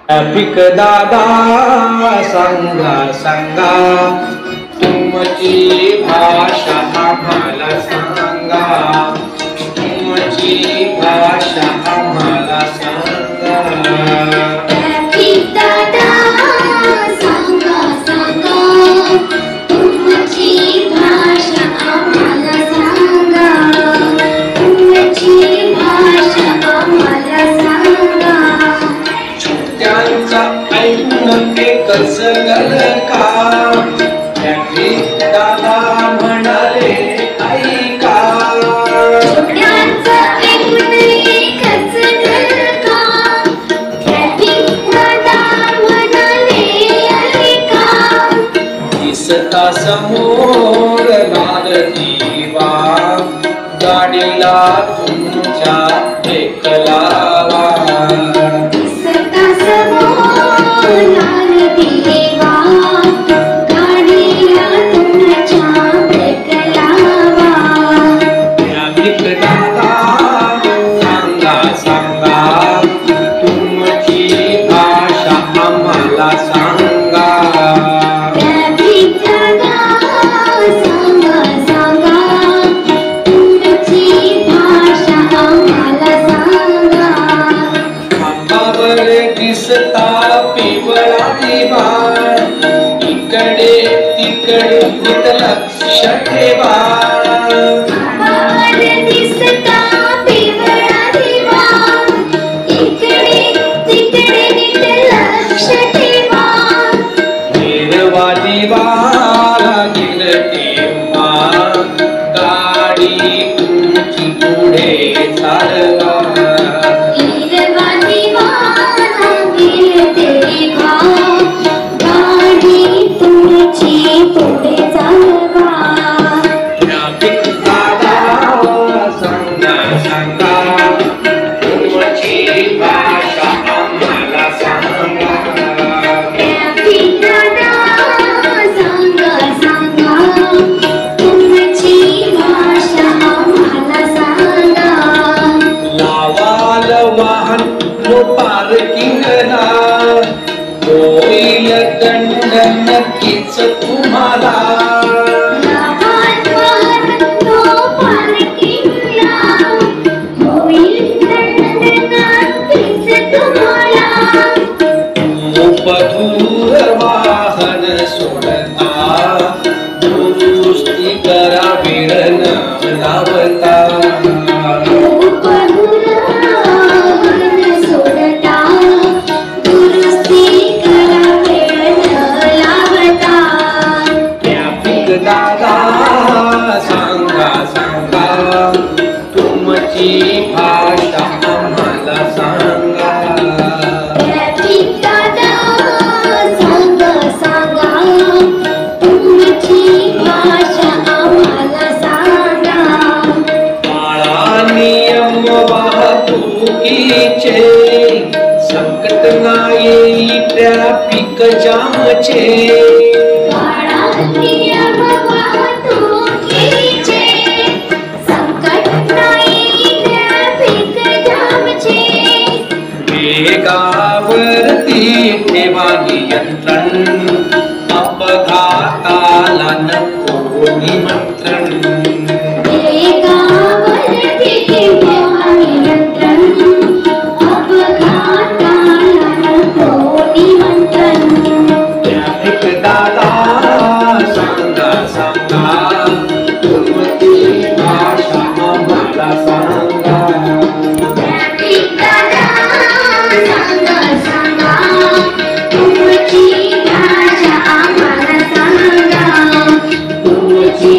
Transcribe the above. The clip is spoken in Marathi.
ट्रॅफिक दादा सांगा सांगा तुमची भाषा आम्हाला सांगा, तुमची भाषा आम्हाला सांगा. ट्रॅफिक दादा सांगा सांगा तुमची भाषा आम्हाला सांगा, तुमची भाषा आम्हाला सांगा. त्यांचा ऐकून एकच का ट्रॅफिक दादा म्हणाले ऐका. छोट्यांचं ऐकून एकच का ट्रॅफिक दादा म्हणाले ऐका. दिसता समोर लाल दिवा गाडीला तुमच्या ब्रेक लावा. दिसता समोर लाल दिवा गाडीला तुमच्या ब्रेक लावा. ट्रॅफिक दादा सांगा सांगा तुमची भाषा आम्हाला सांगा. ट्रॅफिक दादा सांगा सांगा तुमची भाषा आम्हाला सांगा. खांबावर दिसता पिवळा दिवा इकडे तिकडे नीट लक्ष ठेवा. खांबावर दिसता पिवळा दिवा इकडे तिकडे नीट लक्ष ठेवा. हिरवा दिवा लागेल तेव्हा गाडी तुमची पुढे चालवा. हिरवा दिवा लागेल तेव्हा गाडी तुमची पुढे चालवा. ट्रॅफिक दादा सांगा सांगा तुमची भाषा आम्हाला सांगा. ट्रॅफिक दादा सांगा सांगा तुमची भाषा आम्हाला सांगा. लावाल वाहन नो पार्किंगला होईल दंड नक्कीच तुम्हाला. गावात वाहन नो पार्किंगला होईल दंड नक्कीच तुम्हाला. खूप दूर वाहन सोडता दुरुस्ती करा वेळ न लावता. खूप दूर वाहन सोडता दुरुस्ती करा वेळ न लावता. ट्रॅफिक दादा सांगा सांगा तुमची भाषा आम्हाला सांगा. ट्रॅफिक दादा सांगा सांगा तुमची भाषा आम्हाला सांगा. पाळा नियम वाहतुकीचे संकट नाही ट्रॅफिक जामचे. पाळा नियम वाहतुकीचे संकट नाही ट्रॅफिक जामचे. वेगावरती ठेवा नियंत्रण अपघाताला नको निमंत्रण. वेगावरती ठेवा नियंत्रण अपघाताला नको निमंत्रण. ट्रॅफिक दादा सांगा सांगा तुमची भाषा आम्हाला सांगा. ट्रॅफिक दादा सांगा सांगा तुमची भाषा आम्हाला सांगा, तुमची